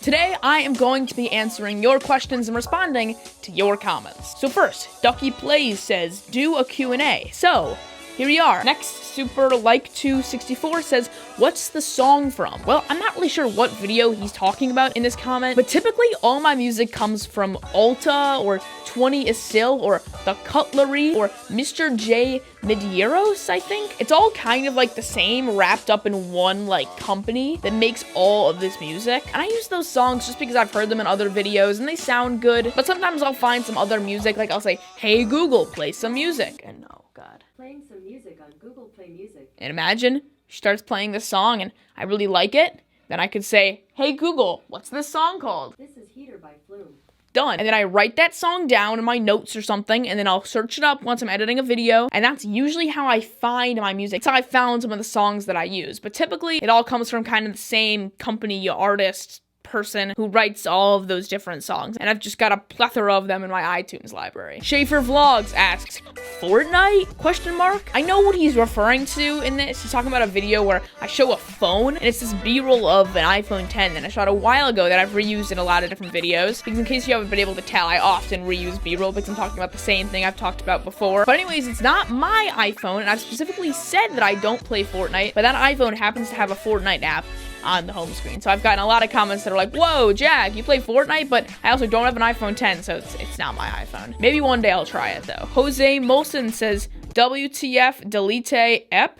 Today, I am going to be answering your questions and responding to your comments. So first, Ducky Plays says, do a Q&A. So, here we are. Next, SuperLike264 says, what's the song from? Well, I'm not really sure what video he's talking about in this comment, but typically all my music comes from Alta or 20 Isil or The Cutlery or Mr. J Medeiros, I think. It's all kind of like the same wrapped up in one like company that makes all of this music. And I use those songs just because I've heard them in other videos and they sound good, but sometimes I'll find some other music, like I'll say, hey Google, play some music. And oh god. Playing some music on Google Play Music. And imagine she starts playing this song and I really like it. Then I could say, hey Google, what's this song called? This is Heater by Flume. Done. And then I write that song down in my notes or something, and then I'll search it up once I'm editing a video, and that's usually how I find my music. That's how I found some of the songs that I use. But typically, it all comes from kind of the same company, artist, person who writes all of those different songs, and I've just got a plethora of them in my iTunes library. Schaefer Vlogs asks, Fortnite? Question mark? I know what he's referring to in this. He's talking about a video where I show a phone, and it's this B-roll of an iPhone 10 that I shot a while ago that I've reused in a lot of different videos. Because in case you haven't been able to tell, I often reuse B-roll because I'm talking about the same thing I've talked about before. But anyways, it's not my iPhone, and I've specifically said that I don't play Fortnite, but that iPhone happens to have a Fortnite app on the home screen. So I've gotten a lot of comments that are like, whoa, Jack, you play Fortnite, but I also don't have an iPhone 10, so it's not my iPhone. Maybe one day I'll try it, though. Jose Molson says, WTF delete ep?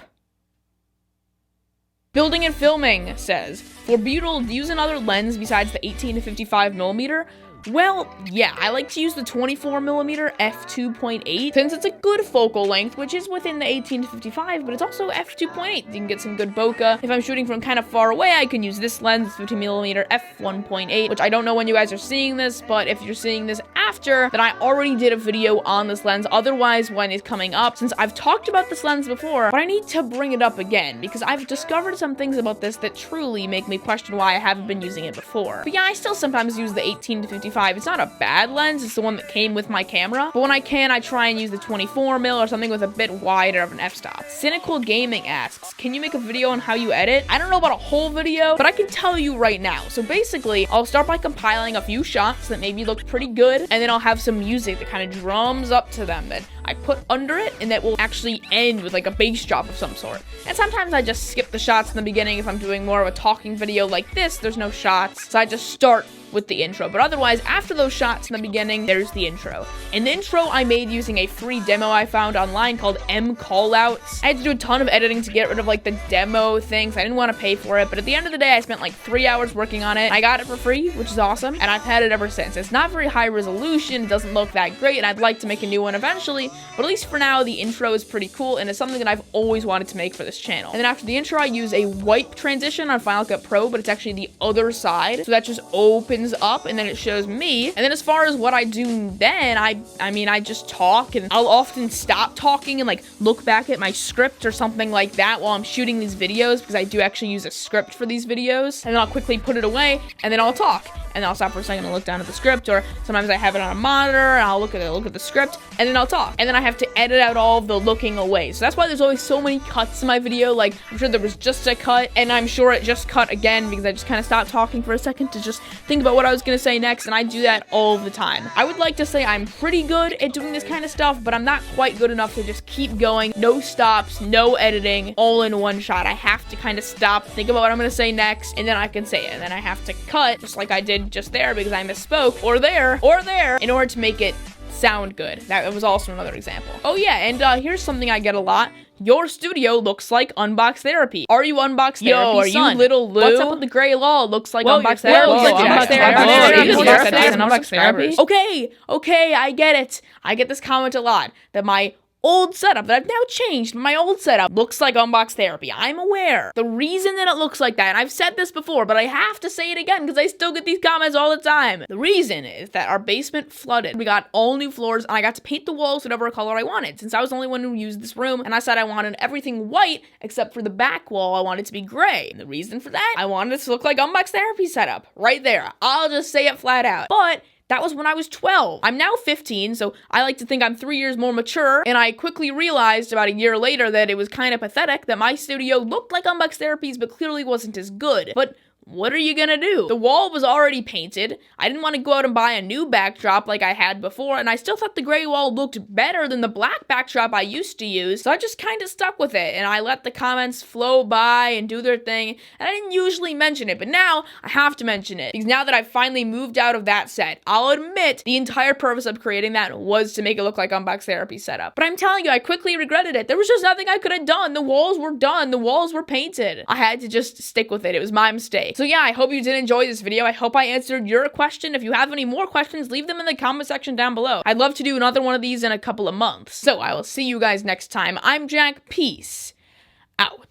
Building and Filming says, for B-roll, use another lens besides the 18 to 55 millimeter. Well, yeah, I like to use the 24mm f2.8 since it's a good focal length, which is within the 18 to 55, but it's also f2.8. You can get some good bokeh. If I'm shooting from kind of far away, I can use this lens, 50mm f1.8, which I don't know when you guys are seeing this, but if you're seeing this after, then I already did a video on this lens. Otherwise, when it's coming up, since I've talked about this lens before, but I need to bring it up again because I've discovered some things about this that truly make me question why I haven't been using it before. But yeah, I still sometimes use the 18 to 55. It's not a bad lens, it's the one that came with my camera, but when I can, I try and use the 24mm or something with a bit wider of an f-stop. Cynical Gaming asks, can you make a video on how you edit? I don't know about a whole video, but I can tell you right now. So basically, I'll start by compiling a few shots that maybe look pretty good, and then I'll have some music that kind of drums up to them that I put under it, and that will actually end with like a bass drop of some sort. And sometimes I just skip the shots in the beginning if I'm doing more of a talking video like this, there's no shots, so I just start with the intro. But otherwise, after those shots in the beginning, there's the intro. And the intro I made using a free demo I found online called mCallouts. I had to do a ton of editing to get rid of like the demo things. I didn't want to pay for it, but at the end of the day, I spent like 3 hours working on it. I got it for free, which is awesome, and I've had it ever since. It's not very high resolution, it doesn't look that great, and I'd like to make a new one eventually, but at least for now, the intro is pretty cool, and it's something that I've always wanted to make for this channel. And then after the intro, I use a wipe transition on Final Cut Pro, but it's actually the other side, so that just opens up and then it shows me. And then as far as what I do then, I mean I just talk, and I'll often stop talking and like look back at my script or something like that while I'm shooting these videos, because I do actually use a script for these videos, and then I'll quickly put it away and then I'll talk. And then I'll stop for a second and look down at the script, or sometimes I have it on a monitor and I'll look at the script, and then I'll talk. And then I have to edit out all of the looking away. So that's why there's always so many cuts in my video. Like, I'm sure there was just a cut, and I'm sure it just cut again because I just kind of stopped talking for a second to just think about what I was gonna say next, and I do that all the time. I would like to say I'm pretty good at doing this kind of stuff, but I'm not quite good enough to just keep going, no stops, no editing, all in one shot. I have to kind of stop, think about what I'm gonna say next, and then I can say it. And then I have to cut, just like I did just there because I misspoke, or there, in order to make it sound good. That was also another example. Oh yeah, and here's something I get a lot. Your studio looks like Unbox Therapy. Are you Unbox Therapy, Yo, are son? you little Lou? What's up with the gray law? Looks like Whoa, Unbox whoa, Therapy. Unbox Therapy. Unbox Therapy. Okay, I get it. I get this comment a lot that my old setup that I've now changed. My old setup looks like Unbox Therapy. I'm aware. The reason that it looks like that, and I've said this before, but I have to say it again because I still get these comments all the time. The reason is that our basement flooded. We got all new floors, and I got to paint the walls whatever color I wanted, since I was the only one who used this room, and I said I wanted everything white except for the back wall. I wanted it to be gray. And the reason for that, I wanted it to look like Unbox Therapy setup. Right there. I'll just say it flat out. But that was when I was 12. I'm now 15, so I like to think I'm 3 years more mature, and I quickly realized about a year later that it was kind of pathetic that my studio looked like Unbox Therapy's but clearly wasn't as good. But what are you gonna do? The wall was already painted. I didn't want to go out and buy a new backdrop like I had before, and I still thought the gray wall looked better than the black backdrop I used to use, so I just kind of stuck with it, and I let the comments flow by and do their thing, and I didn't usually mention it, but now I have to mention it, because now that I've finally moved out of that set, I'll admit the entire purpose of creating that was to make it look like Unbox Therapy setup. But I'm telling you, I quickly regretted it. There was just nothing I could have done. The walls were done. The walls were painted. I had to just stick with it. It was my mistake. So yeah, I hope you did enjoy this video. I hope I answered your question. If you have any more questions, leave them in the comment section down below. I'd love to do another one of these in a couple of months. So I will see you guys next time. I'm Jack. Peace out.